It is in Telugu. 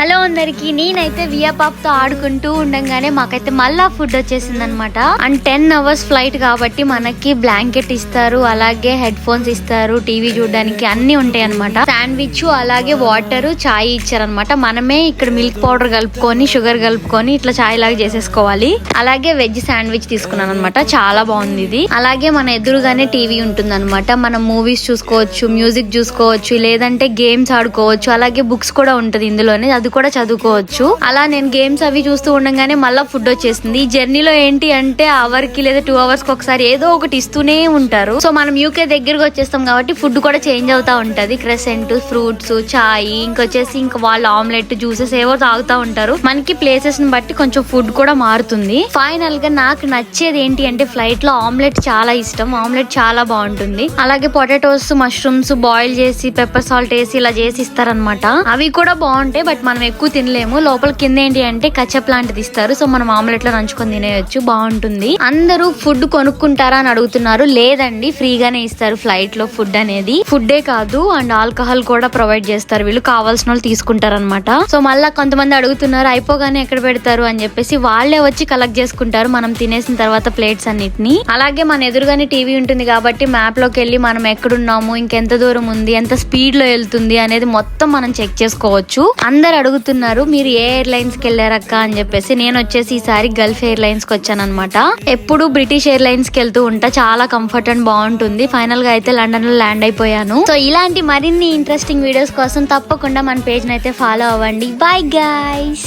హలో అందరికి, నేనైతే వియా పాప్ తో ఆడుకుంటూ ఉండగానే మాకైతే మళ్ళా ఫుడ్ వచ్చేసింది అనమాట. అండ్ 10 hours ఫ్లైట్ కాబట్టి మనకి బ్లాంకెట్ ఇస్తారు, అలాగే హెడ్ ఫోన్స్ ఇస్తారు, టీవీ చూడడానికి అన్ని ఉంటాయి అనమాట. శాండ్విచ్ అలాగే వాటర్ చాయ్ ఇచ్చారనమాట. మనమే ఇక్కడ మిల్క్ పౌడర్ కలుపుకొని షుగర్ కలుపుకొని ఇట్లా చాయ్ లాగా చేసేసుకోవాలి. అలాగే వెజ్ శాండ్విచ్ తీసుకున్నాను అనమాట, చాలా బాగుంది ఇది. అలాగే మన ఎదురుగానే టీవీ ఉంటుంది అనమాట. మనం మూవీస్ చూసుకోవచ్చు, మ్యూజిక్ చూసుకోవచ్చు, లేదంటే గేమ్స్ ఆడుకోవచ్చు. అలాగే బుక్స్ కూడా ఉంటది ఇందులోనే, అది కూడా చదువుకోవచ్చు. అలా నేను గేమ్స్ అవి చూస్తూ ఉండగానే మళ్ళీ ఫుడ్ వచ్చేసింది. ఈ జర్నీలో ఏంటి అంటే అవర్ కి లేదా 2 hours కి ఒకసారి ఏదో ఒకటి ఇస్తూనే ఉంటారు. సో మనం యూకే దగ్గరకు వచ్చేస్తాం కాబట్టి ఫుడ్ కూడా చేంజ్ అవుతా ఉంటది. క్రెసెంట్, ఫ్రూట్స్, చాయ్, ఇంకొచ్చేసి ఇంకా వాళ్ళు ఆమ్లెట్, జ్యూసెస్ ఏవో తాగుతా ఉంటారు. మనకి ప్లేసెస్ ని బట్టి కొంచెం ఫుడ్ కూడా మారుతుంది. ఫైనల్ గా నాకు నచ్చేది ఏంటి అంటే ఫ్లైట్ లో ఆమ్లెట్ చాలా ఇష్టం. ఆమ్లెట్ చాలా బాగుంటుంది. అలాగే పొటాటోస్, మష్రూమ్స్ బాయిల్ చేసి పెప్పర్ సాల్ట్ వేసి ఇలా చేసి ఇస్తారనమాట. అవి కూడా బాగుంటాయి, బట్ మనం ఎక్కువ తినలేము. లోపల కింద ఏంటి అంటే కచ్చప్ లాంటిది ఇస్తారు. సో మనం ఆమ్లెట్ లో నంచుకొని తినేయచ్చు, బాగుంటుంది. అందరూ ఫుడ్ కొనుక్కుంటారా అని అడుగుతున్నారు. లేదండి, ఫ్రీగానే ఇస్తారు ఫ్లైట్ లో ఫుడ్ అనేది. ఫుడ్డే కాదు అండ్ ఆల్కహాల్ కూడా ప్రొవైడ్ చేస్తారు. వీళ్ళు కావాల్సిన వాళ్ళు తీసుకుంటారనమాట. సో మళ్ళా కొంతమంది అడుగుతున్నారు అయిపోగానే ఎక్కడ పెడతారు అని చెప్పేసి, వాళ్ళే వచ్చి కలెక్ట్ చేసుకుంటారు మనం తినేసిన తర్వాత ప్లేట్స్ అన్నిటిని. అలాగే మన ఎదురుగానే టీవీ ఉంటుంది కాబట్టి మ్యాప్ లోకి వెళ్ళి మనం ఎక్కడున్నాము, ఇంకెంత దూరం ఉంది, ఎంత స్పీడ్ లో వెళ్తుంది అనేది మొత్తం మనం చెక్ చేసుకోవచ్చు. అందరు అడుగుతున్నారు మీరు ఏ ఎయిర్లైన్స్ కి వెళ్ళారక్క అని చెప్పేసి. నేను వచ్చేసి ఈసారి గల్ఫ్ ఎయిర్లైన్స్ కి వచ్చాను అనమాట. ఎప్పుడు బ్రిటిష్ ఎయిర్లైన్స్ కి వెళ్తూ ఉంటా, చాలా కంఫర్ట్ అండ్ బాగుంటుంది. ఫైనల్ గా అయితే లండన్ లో ల్యాండ్ అయిపోయాను. సో ఇలాంటి మరిన్ని ఇంట్రెస్టింగ్ వీడియోస్ కోసం తప్పకుండా మన పేజ్ అయితే ఫాలో అవ్వండి. Bye guys.